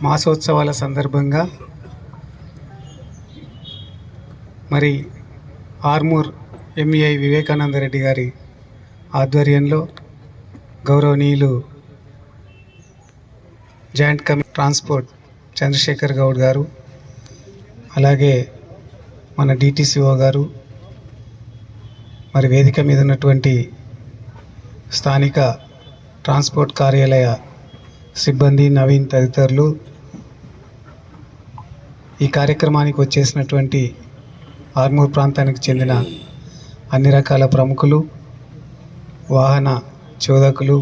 మాసోత్సవాల సందర్భంగా మరి ఆర్మూర్ ఎంఈఐ వివేకానంద రెడ్డి గారి ఆధ్వర్యంలో గౌరవనీయులు joint committee transport Chandrasekhar Goud గారు, అలాగే మన డిటిసిఓ గారు, మరి వేదిక మీద ఉన్నటువంటి స్థానిక ట్రాన్స్పోర్ట్ కార్యాలయ సిబ్బంది, నవీన్ తదితరులు, ఈ కార్యక్రమానికి వచ్చేసినటువంటి ఆర్మూర్ ప్రాంతానికి చెందిన అన్ని రకాల ప్రముఖులు, వాహన చోదకులు,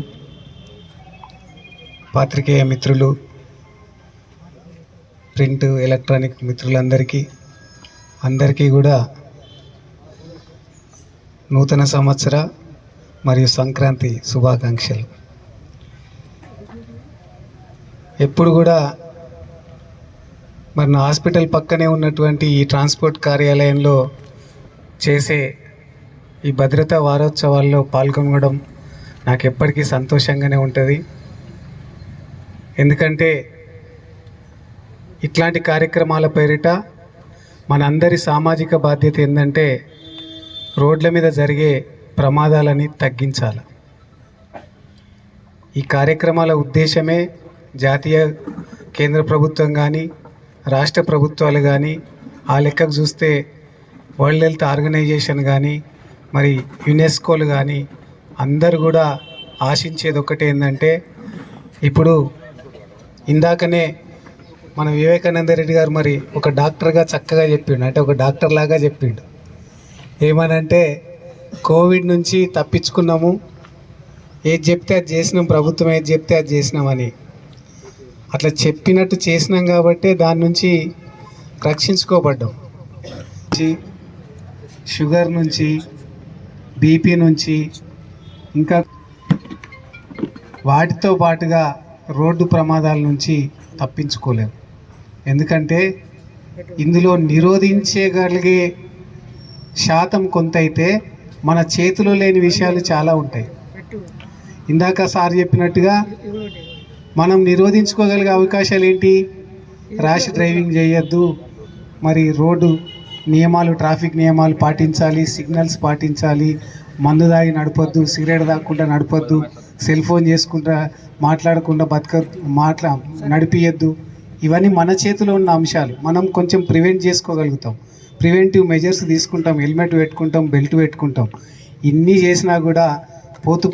పాత్రికేయ మిత్రులు, ప్రింట్ ఎలక్ట్రానిక్ మిత్రులందరికీ కూడా నూతన సంవత్సర మరియు సంక్రాంతి శుభాకాంక్షలు. ఎప్పుడు కూడా మరి నా హాస్పిటల్ పక్కనే ఉన్నటువంటి ఈ ట్రాన్స్పోర్ట్ కార్యాలయంలో చేసే ఈ భద్రతా వారోత్సవాల్లో పాల్గొనడం నాకు ఎప్పటికీ సంతోషంగానే ఉంటుంది. ఎందుకంటే ఇట్లాంటి కార్యక్రమాల పేరిట మనందరి సామాజిక బాధ్యత ఏంటంటే రోడ్ల మీద జరిగే ప్రమాదాలని తగ్గించాలి. ఈ కార్యక్రమాల ఉద్దేశమే జాతీయ కేంద్ర ప్రభుత్వం కానీ రాష్ట్ర ప్రభుత్వాలు కానీ, ఆ లెక్కకు చూస్తే వరల్డ్ హెల్త్ ఆర్గనైజేషన్ కానీ, మరి యునెస్కోలు కానీ అందరూ కూడా ఆశించేది ఒకటి ఏంటంటే, ఇప్పుడు ఇందాకనే మన వివేకానంద రెడ్డి గారు మరి ఒక డాక్టర్గా చక్కగా చెప్పిండు, అంటే ఒక డాక్టర్ లాగా చెప్పిండు. ఏమనంటే కోవిడ్ నుంచి తప్పించుకున్నాము, ఏది చెప్తే అది చేసినాం, ప్రభుత్వం ఏది చెప్తే అది చేసినామని. అట్లా చెప్పినట్టు చేసినాం కాబట్టే దాని నుంచి రక్షించుకోబడ్డాం. షుగర్ నుంచి, బీపీ నుంచి, ఇంకా వాటితో పాటుగా రోడ్డు ప్రమాదాల నుంచి తప్పించుకోలేము. ఎందుకంటే ఇందులో నిరోధించగలిగే శాతం కొంత అయితే మన చేతిలో లేని విషయాలు చాలా ఉంటాయి. ఇందాక సార్ చెప్పినట్టుగా మనం నిరోధించుకోగలిగే అవకాశాలు ఏంటి? ర్యాష్ డ్రైవింగ్ చేయొద్దు, మరి రోడ్డు నియమాలు, ట్రాఫిక్ నియమాలు పాటించాలి, సిగ్నల్స్ పాటించాలి, మందు తాగి నడపొద్దు, సిగరెట్ తాగకుండా నడపొద్దు, సెల్ ఫోన్ చేసుకుంటా మాట్లాడకుండా నడిపియద్దు. ఇవన్నీ మన చేతిలో ఉన్న అంశాలు. మనం కొంచెం ప్రివెంట్ చేసుకోగలుగుతాం, ప్రివెంటివ్ మెజర్స్ తీసుకుంటాం, హెల్మెట్ పెట్టుకుంటాం, బెల్ట్ పెట్టుకుంటాం. ఇన్ని చేసినా కూడా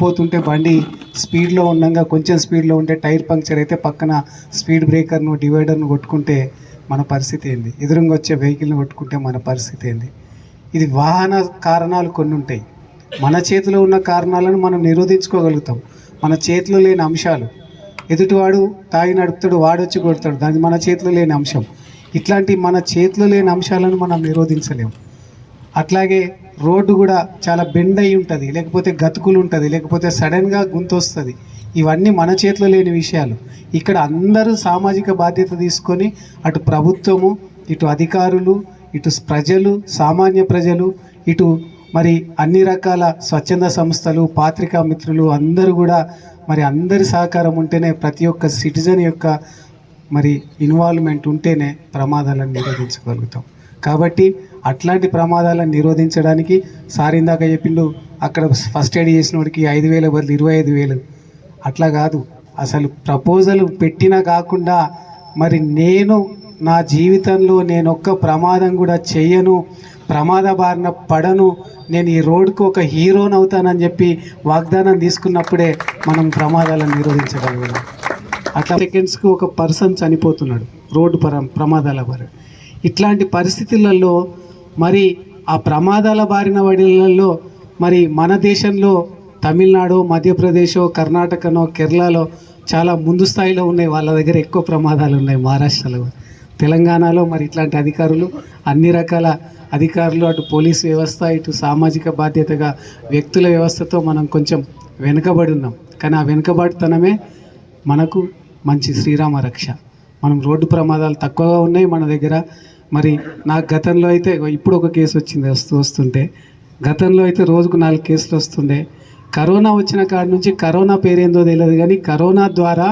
పోతుంటే బండి స్పీడ్లో ఉండగా కొంచెం స్పీడ్లో ఉంటే టైర్ పంక్చర్ అయితే పక్కన స్పీడ్ బ్రేకర్ను, డివైడర్ను కొట్టుకుంటే మన పరిస్థితి ఏంది? ఎదురుగా వచ్చే వెహికల్ని కొట్టుకుంటే మన పరిస్థితి ఏంది? ఇది వాహన కారణాలు కొన్ని ఉంటాయి. మన చేతిలో ఉన్న కారణాలను మనం నిరోధించుకోగలుగుతాం. మన చేతిలో లేని అంశాలు, ఎదుటివాడు తాగి నడుపుతాడు, వాడొచ్చి కొడతాడు, దాన్ని మన చేతిలో లేని అంశం. ఇట్లాంటి మన చేతిలో లేని అంశాలను మనం నిరోధించలేము. అట్లాగే రోడ్డు కూడా చాలా బెండ్ అయి ఉంటుంది, లేకపోతే గతుకులు ఉంటుంది, లేకపోతే సడన్గా గుంత వస్తుంది. ఇవన్నీ మన చేతిలో లేని విషయాలు. ఇక్కడ అందరూ సామాజిక బాధ్యత తీసుకొని, అటు ప్రభుత్వము, ఇటు అధికారులు, ఇటు ప్రజలు, సామాన్య ప్రజలు, ఇటు మరి అన్ని రకాల స్వచ్ఛంద సంస్థలు, పాత్రికా మిత్రులు అందరూ కూడా మరి అందరి సహకారం ఉంటేనే, ప్రతి ఒక్క సిటిజన్ యొక్క మరి ఇన్వాల్వ్మెంట్ ఉంటేనే ప్రమాదాలను నిరోధించగలుగుతాం. కాబట్టి అట్లాంటి ప్రమాదాలను నిరోధించడానికి సార్ ఇందాక చెప్పిండు, అక్కడ ఫస్ట్ ఎయిడ్ చేసిన వాడికి 5,000 బదులు 25,000. అట్లా కాదు, అసలు ప్రపోజల్ పెట్టినా కాకుండా మరి నేను నా జీవితంలో నేను ఒక్క ప్రమాదం కూడా చెయ్యను, ప్రమాద బారిన పడను, నేను ఈ రోడ్కు ఒక హీరోని అవుతానని చెప్పి వాగ్దానం తీసుకున్నప్పుడే మనం ప్రమాదాలను నిరోధించగలుగుతాం. అట్లా సెకండ్స్కి ఒక పర్సన్ చనిపోతున్నాడు రోడ్డు ప్రమాదాల బారి. ఇట్లాంటి పరిస్థితులలో మరి ఆ ప్రమాదాల బారిన వాడిలలో మరి మన దేశంలో తమిళనాడు, మధ్యప్రదేశ్, కర్ణాటకనో, కేరళలో చాలా ముందు స్థాయిలో ఉన్నాయి. వాళ్ళ దగ్గర ఎక్కువ ప్రమాదాలు ఉన్నాయి. మహారాష్ట్రలో, తెలంగాణలో మరి ఇట్లాంటి అధికారులు, అన్ని రకాల అధికారులు, అటు పోలీస్ వ్యవస్థ, ఇటు సామాజిక బాధ్యతగా వ్యక్తుల వ్యవస్థతో మనం కొంచెం వెనుకబడి ఉన్నాం. కానీ ఆ వెనుకబాటుతనమే మనకు మంచి శ్రీరామ రక్ష. మనం రోడ్డు ప్రమాదాలు తక్కువగా ఉన్నాయి మన దగ్గర. మరి నాకు గతంలో అయితే ఇప్పుడు ఒక కేసు వచ్చింది వస్తుంటే, గతంలో అయితే రోజుకు 4 కేసులు వస్తుండే. కరోనా వచ్చిన కాడి నుంచి కరోనా పేరేందో తెలియదు కానీ కరోనా ద్వారా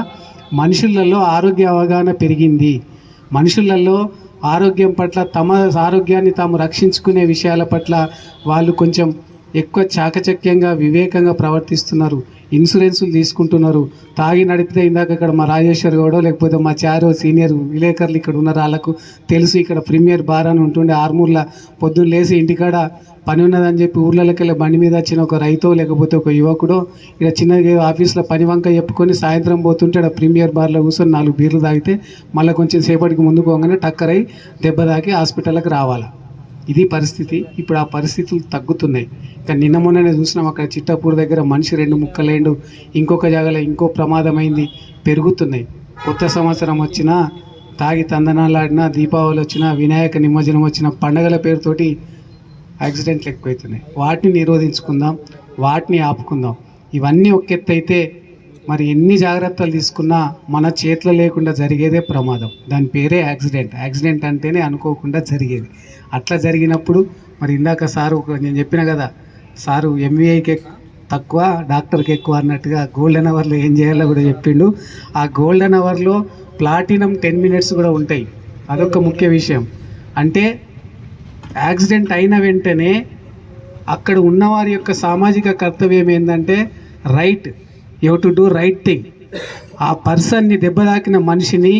మనుషులలో ఆరోగ్య అవగాహన పెరిగింది. మనుషులలో ఆరోగ్యం పట్ల తమ ఆరోగ్యాన్ని తాము రక్షించుకునే విషయాల పట్ల వాళ్ళు కొంచెం ఎక్కువ చాకచక్యంగా వివేకంగా ప్రవర్తిస్తున్నారు. ఇన్సూరెన్సులు తీసుకుంటున్నారు. తాగి నడిపితే ఇందాక ఇక్కడ మా రాజేశ్వర్ గౌడో లేకపోతే మా చారో సీనియర్ విలేకరులు ఇక్కడ ఉన్నారు, వాళ్ళకు తెలుసు. ఇక్కడ ప్రీమియర్ బార్ అని ఉంటుండే ఆర్మూర్లో పొద్దున్న లేసి ఇంటికాడ పని ఉన్నదని చెప్పి ఊర్లలోకి వెళ్ళి బండి మీద వచ్చిన ఒక రైతో లేకపోతే ఒక యువకుడో ఇక్కడ చిన్నగా ఆఫీస్లో పని వంక చెప్పుకొని సాయంత్రం పోతుంటే ఇక్కడ ప్రీమియర్ బార్లో కూర్చొని 4 బీర్లు తాగితే మళ్ళీ కొంచెం సేపటికి ముందుకు పోగానే టక్కరై దెబ్బ తాకి హాస్పిటల్కి రావాలి. ఇది పరిస్థితి. ఇప్పుడు ఆ పరిస్థితులు తగ్గుతున్నాయి. కానీ నిన్న మొన్ననే చూసినాం, అక్కడ చిట్టాపూర్ దగ్గర మనిషి 2 ముక్కలైండు, ఇంకొక జాగాలో ఇంకో ప్రమాదమైంది. పెరుగుతున్నాయి. కొత్త సంవత్సరం వచ్చినా, తాగి తందనాలాడినా, దీపావళి వచ్చినా, వినాయక నిమజ్జనం వచ్చిన పండగల పేరుతోటి యాక్సిడెంట్లు ఎక్కువవుతున్నాయి. వాటిని నిరోధించుకుందాం, వాటిని ఆపుకుందాం. ఇవన్నీ ఒక ఎత్తు అయితే మరి ఎన్ని జాగ్రత్తలు తీసుకున్నా మన చేతిలో లేకుండా జరిగేదే ప్రమాదం. దాని పేరే యాక్సిడెంట్. యాక్సిడెంట్ అంటేనే అనుకోకుండా జరిగేది. అట్లా జరిగినప్పుడు మరి ఇందాక సారు నేను చెప్పిన కదా, సారు ఎంవీఐకి తక్కువ డాక్టర్కి ఎక్కువ అన్నట్టుగా గోల్డెన్ అవర్లో ఏం చేయాలో కూడా చెప్పిండు. ఆ గోల్డెన్ అవర్లో ప్లాటినం 10 మినిట్స్ కూడా ఉంటాయి. అదొక ముఖ్య విషయం. అంటే యాక్సిడెంట్ అయిన వెంటనే అక్కడ ఉన్నవారి యొక్క సామాజిక కర్తవ్యం ఏంటంటే right, you to do right thing. ఆ పర్సన్ని దెబ్బ తాకిన మనిషిని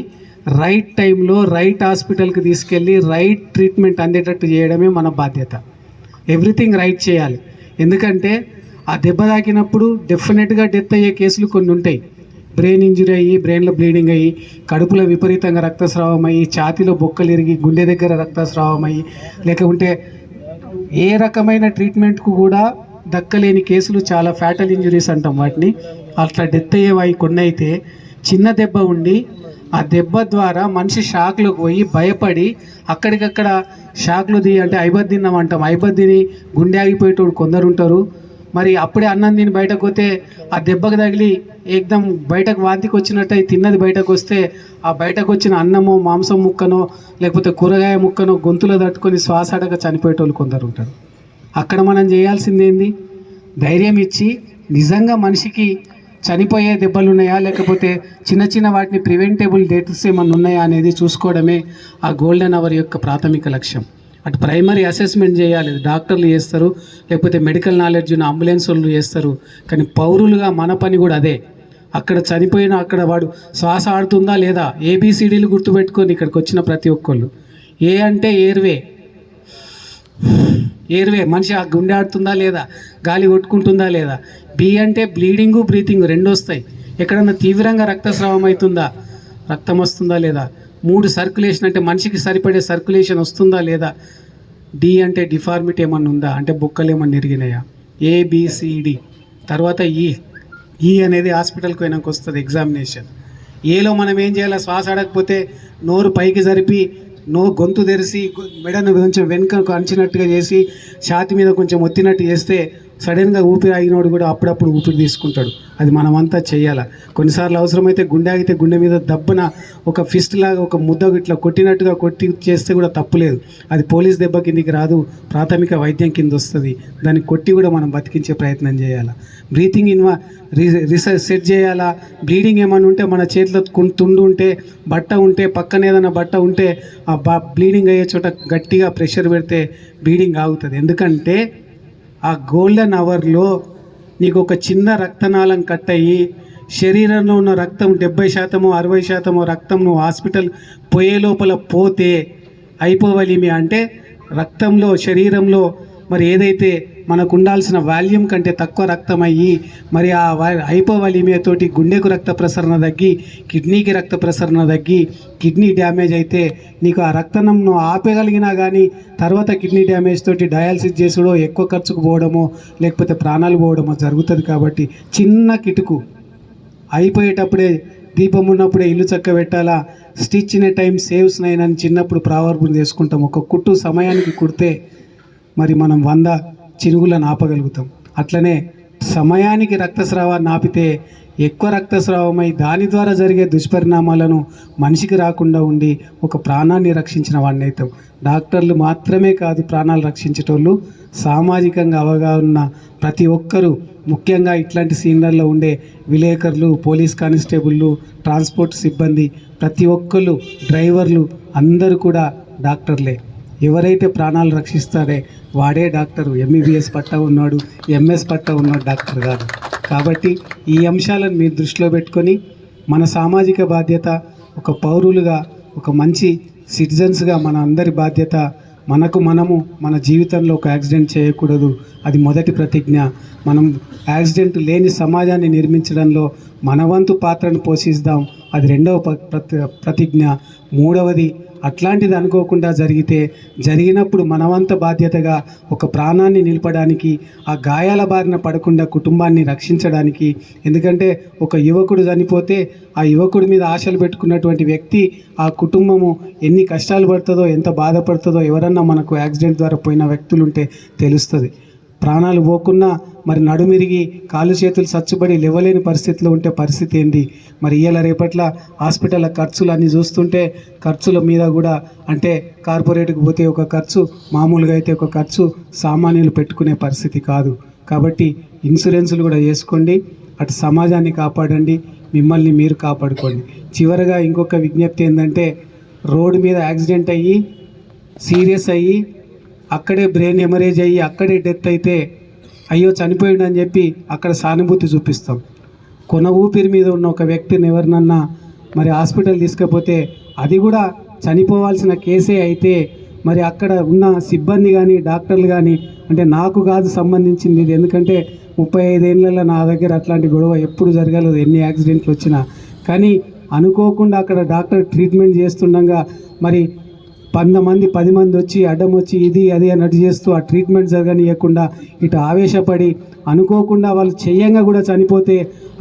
రైట్ టైంలో రైట్ హాస్పిటల్కి తీసుకెళ్ళి రైట్ ట్రీట్మెంట్ అందేటట్టు చేయడమే మన బాధ్యత. ఎవ్రీథింగ్ రైట్ చేయాలి. ఎందుకంటే ఆ దెబ్బ తాకినప్పుడు డెఫినెట్గా డెత్ అయ్యే కేసులు కొన్ని ఉంటాయి. బ్రెయిన్ ఇంజురీ అయ్యి, బ్రెయిన్లో బ్లీడింగ్ అయ్యి, కడుపులో విపరీతంగా రక్తస్రావం అయ్యి, ఛాతీలో బొక్కలు ఇరిగి, గుండె దగ్గర రక్తస్రావం అయ్యి, లేకుంటే ఏ రకమైన ట్రీట్మెంట్కు కూడా దక్కలేని కేసులు చాలా ఫ్యాటల్ ఇంజురీస్ అంటాం వాటిని. అట్లా డెత్ అయ్యేవి కొన్ని అయితే చిన్న దెబ్బ ఉండి ఆ దెబ్బ ద్వారా మనిషి షాక్లోకి పోయి భయపడి అక్కడికక్కడ షాక్లు అంటే ఐబద్దిన్నాం అంటాం. ఐబద్దిని గుండె ఆగిపోయేటోడు కొందరు ఉంటారు. మరి అప్పుడే అన్నం తిని బయటకు పోతే ఆ దెబ్బకు తగిలి ఏకదం బయటకు వాంతికి వచ్చినట్టు తిన్నది బయటకు వస్తే ఆ బయటకు వచ్చిన అన్నమో మాంసం ముక్కనో లేకపోతే కూరగాయ ముక్కనో గొంతులో తట్టుకొని శ్వాస అడగ చనిపోయేటోళ్ళు కొందరు ఉంటారు. అక్కడ మనం చేయాల్సింది ఏంది? ధైర్యం ఇచ్చి నిజంగా మనిషికి చనిపోయే దెబ్బలు ఉన్నాయా లేకపోతే చిన్న చిన్న వాటిని ప్రివెంటబుల్ డేట్స్ ఏమన్నా ఉన్నాయా అనేది చూసుకోవడమే ఆ గోల్డెన్ అవర్ యొక్క ప్రాథమిక లక్ష్యం. అటు ప్రైమరీ అసెస్మెంట్ చేయాలి, డాక్టర్లు చేస్తారు, లేకపోతే మెడికల్ నాలెడ్జ్ ఉన్న అంబులెన్స్ వాళ్ళు చేస్తారు. కానీ పౌరులుగా మన పని కూడా అదే. అక్కడ చనిపోయిన అక్కడ వాడు శ్వాస ఆడుతుందా లేదా, ఏబిసిడీలు గుర్తుపెట్టుకొని ఇక్కడికి వచ్చిన ప్రతి ఒక్కళ్ళు. ఏ అంటే ఎయిర్వే, మనిషి ఆ గుండె ఆడుతుందా లేదా, గాలి కొట్టుకుంటుందా లేదా. బి అంటే బ్లీడింగు, బ్రీతింగ్ 2 వస్తాయి. ఎక్కడన్నా తీవ్రంగా రక్తస్రావం అవుతుందా, రక్తం వస్తుందా లేదా. 3 సర్క్యులేషన్ అంటే మనిషికి సరిపడే సర్క్యులేషన్ వస్తుందా లేదా. డి అంటే డిఫార్మిటీ ఏమన్నా ఉందా, అంటే బొక్కలు ఏమన్నా ఇరిగినాయా. ఏబిసిడి తర్వాత ఈ అనేది హాస్పిటల్కి పోయినాక వస్తుంది ఎగ్జామినేషన్. ఏలో మనం ఏం చేయాలి, శ్వాస ఆడకపోతే నోరు పైకి జరిపి గొంతు తెరిచి మెడను కొంచెం వెనుకకు అంచినట్టుగా చేసి ఛాతి మీద కొంచెం ఒత్తినట్టు చేస్తే సడన్గా ఊపిరి ఆగినోడు కూడా అప్పుడప్పుడు ఊపిరి తీసుకుంటాడు. అది మనమంతా చేయాలి. కొన్నిసార్లు అవసరమైతే గుండె ఆగితే గుండె మీద దబ్బన ఒక ఫిస్ట్ లాగా ఒక ముద్ద ఇట్లా కొట్టినట్టుగా కొట్టి చేస్తే కూడా తప్పులేదు. అది పోలీస్ దెబ్బ కిందికి రాదు, ప్రాథమిక వైద్యం కింద వస్తుంది. దాన్ని కొట్టి కూడా మనం బతికించే ప్రయత్నం చేయాలి. బ్రీతింగ్ రీసెర్చ్ సెట్ చేయాలా. బ్లీడింగ్ ఏమైనా ఉంటే మన చేతిలో తుండు ఉంటే, బట్ట ఉంటే, పక్కన ఏదైనా బట్ట ఉంటే ఆ బ్లీడింగ్ అయ్యే చోట గట్టిగా ప్రెషర్ పెడితే బ్లీడింగ్ ఆగుతుంది. ఎందుకంటే ఆ గోల్డెన్ అవర్లో నీకు ఒక చిన్న రక్తనాళం కట్ అయ్యి శరీరంలో ఉన్న రక్తం 70% 60% రక్తం నువ్వు హాస్పిటల్ పోయే లోపల పోతే హైపోవలీమియా అంటే రక్తంలో శరీరంలో మరి ఏదైతే మనకు ఉండాల్సిన వాల్యూమ్ కంటే తక్కువ రక్తం అయ్యి మరి ఆ హైపోవలీమియా తోటి గుండెకు రక్త ప్రసరణ తగ్గి కిడ్నీకి రక్త ప్రసరణ తగ్గి కిడ్నీ డ్యామేజ్ అయితే నీకు ఆ రక్తనం నువ్వు ఆపగలిగినా కానీ తర్వాత కిడ్నీ డ్యామేజ్ తోటి డయాలసిస్ చేసుడో ఎక్కువ ఖర్చుకు పోవడమో లేకపోతే ప్రాణాలు పోవడమో జరుగుతుంది. కాబట్టి చిన్న కిటుకు అయిపోయేటప్పుడే దీపం ఉన్నప్పుడే ఇల్లు చక్క పెట్టాలా, stitch in a time saves nine అని చిన్నప్పుడు ప్రావర్బం చేసుకుంటాం. ఒక కుట్టు సమయానికి కుడితే మరి మనం 100 చినుగులను ఆపగలుగుతాం. అట్లనే సమయానికి రక్తస్రావాన్ని ఆపితే ఎక్కువ రక్తస్రావమై దాని ద్వారా జరిగే దుష్పరిణామాలను మనిషికి రాకుండా ఉండి ఒక ప్రాణాన్ని రక్షించిన వాడిని అవుతాం. డాక్టర్లు మాత్రమే కాదు ప్రాణాలు రక్షించేటోళ్ళు, సామాజికంగా అవగాహన ఉన్న ప్రతి ఒక్కరూ ముఖ్యంగా ఇట్లాంటి సీనియర్లో ఉండే విలేకరులు, పోలీస్ కానిస్టేబుళ్ళు, ట్రాన్స్పోర్ట్ సిబ్బంది, ప్రతి ఒక్కళ్ళు, డ్రైవర్లు అందరూ కూడా డాక్టర్లే. ఎవరైతే ప్రాణాలు రక్షిస్తాడే వాడే డాక్టరు. ఎంబీబీఎస్ పట్టా ఉన్నాడు, ఎంఎస్ పట్టా ఉన్నాడు డాక్టర్ కాదు. కాబట్టి ఈ అంశాలను మీరు దృష్టిలో పెట్టుకొని మన సామాజిక బాధ్యత, ఒక పౌరులుగా, ఒక మంచి సిటిజన్స్గా మన అందరి బాధ్యత. మనము మన జీవితంలో ఒక యాక్సిడెంట్ చేయకూడదు, అది మొదటి ప్రతిజ్ఞ. మనం యాక్సిడెంట్ లేని సమాజాన్ని నిర్మించడంలో మన వంతు పాత్రను పోషిస్తాం, అది రెండవ ప్రతిజ్ఞ. మూడవది, అట్లాంటిది అనుకోకుండా జరిగినప్పుడు మనవంత బాధ్యతగా ఒక ప్రాణాన్ని నిలపడానికి, ఆ గాయాల బారిన పడకుండా కుటుంబాన్ని రక్షించడానికి. ఎందుకంటే ఒక యువకుడు చనిపోతే ఆ యువకుడి మీద ఆశలు పెట్టుకున్నటువంటి వ్యక్తి, ఆ కుటుంబము ఎన్ని కష్టాలు పడుతుందో, ఎంత బాధపడుతుందో ఎవరన్నా మనకు యాక్సిడెంట్ ద్వారా పోయిన వ్యక్తులుంటే తెలుస్తుంది. ప్రాణాలు పోకున్నా మరి నడుమిరిగి కాళ్ళు చేతులు సచ్చుబడి లేవలేని పరిస్థితిలో ఉంటే పరిస్థితి ఏంది? మరి ఇవాళ రేపట్ల హాస్పిటల్ ఖర్చులు అన్నీ చూస్తుంటే ఖర్చుల మీద కూడా, అంటే కార్పొరేట్కి పోతే ఒక ఖర్చు, మామూలుగా అయితే ఒక ఖర్చు, సామాన్యులు పెట్టుకునే పరిస్థితి కాదు. కాబట్టి ఇన్సూరెన్సులు కూడా చేసుకోండి, అటు సమాజాన్ని కాపాడండి, మిమ్మల్ని మీరు కాపాడుకోండి. చివరగా ఇంకొక విజ్ఞప్తి ఏంటంటే, రోడ్డు మీద యాక్సిడెంట్ అయ్యి సీరియస్ అయ్యి అక్కడే బ్రెయిన్ హెమరేజ్ అయ్యి అక్కడే డెత్ అయితే అయ్యో చనిపోయాడని చెప్పి అక్కడ సానుభూతి చూపిస్తాం. కొన ఊపిరి మీద ఉన్న ఒక వ్యక్తిని ఎవరినన్నా మరి హాస్పిటల్ తీసుకపోతే అది కూడా చనిపోవాల్సిన కేసే అయితే మరి అక్కడ ఉన్న సిబ్బంది కానీ డాక్టర్లు కానీ, అంటే నాకు కాదు సంబంధించింది ఇది, ఎందుకంటే 35 ఏళ్ళలో నా దగ్గర అట్లాంటి గొడవ ఎప్పుడు జరగలేదు, ఎన్ని యాక్సిడెంట్లు వచ్చినా. కానీ అనుకోకుండా అక్కడ డాక్టర్ ట్రీట్మెంట్ చేస్తుండగా మరి 10 మంది వచ్చి అడ్డం వచ్చి ఇది అది అన్నట్టు చేస్తూ ఆ ట్రీట్మెంట్ జరగనియకుండా ఇటు ఆవేశపడి అనుకోకుండా వాళ్ళు చెయ్యంగా కూడా చనిపోతే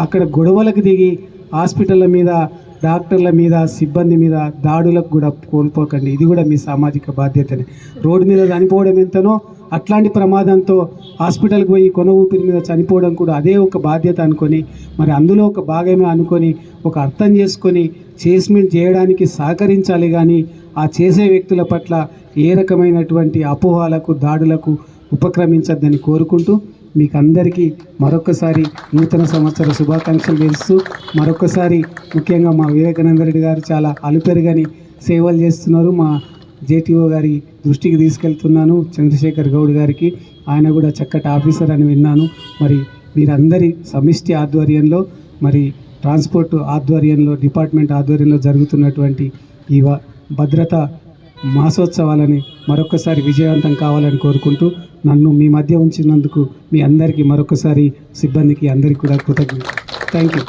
అక్కడ గొడవలకు దిగి హాస్పిటళ్ళ మీద, డాక్టర్ల మీద, సిబ్బంది మీద దాడులకు కూడా కోల్పోకండి. ఇది కూడా మీ సామాజిక బాధ్యతనే. రోడ్డు మీద చనిపోవడం ఎంతనో అట్లాంటి ప్రమాదంతో హాస్పిటల్కి పోయి కొన ఊపిరి మీద చనిపోవడం కూడా అదే ఒక బాధ్యత అనుకొని, మరి అందులో ఒక భాగమే అనుకొని, ఒక అర్థం చేసుకొని చేస్మెంట్ చేయడానికి సహకరించాలి. కానీ ఆ చేసే వ్యక్తుల పట్ల ఏ రకమైనటువంటి అపోహలకు, దాడులకు ఉపక్రమించద్దని కోరుకుంటూ మీకు అందరికీ మరొకసారి నూతన సంవత్సర శుభాకాంక్షలు తెలుస్తూ, మరొకసారి ముఖ్యంగా మా వివేకానంద రెడ్డి గారు చాలా అలుపెరుగని సేవలు చేస్తున్నారు. మా జేటీఓ గారి దృష్టికి తీసుకెళ్తున్నాను, చంద్రశేఖర్ గౌడ్ గారికి. ఆయన కూడా చక్కటి ఆఫీసర్ అని విన్నాను. మరి మీరందరి సమిష్టి ఆధ్వర్యంలో, మరి ట్రాన్స్పోర్ట్ ఆధ్వర్యంలో, డిపార్ట్మెంట్ ఆధ్వర్యంలో జరుగుతున్నటువంటి ఈ భద్రత మాసోత్సవాలని మరొకసారి విజయవంతం కావాలని కోరుకుంటూ, నన్ను మీ మధ్య ఉంచినందుకు మీ అందరికీ మరొకసారి, సిబ్బందికి అందరికీ కూడా కృతజ్ఞతలు. Thank you.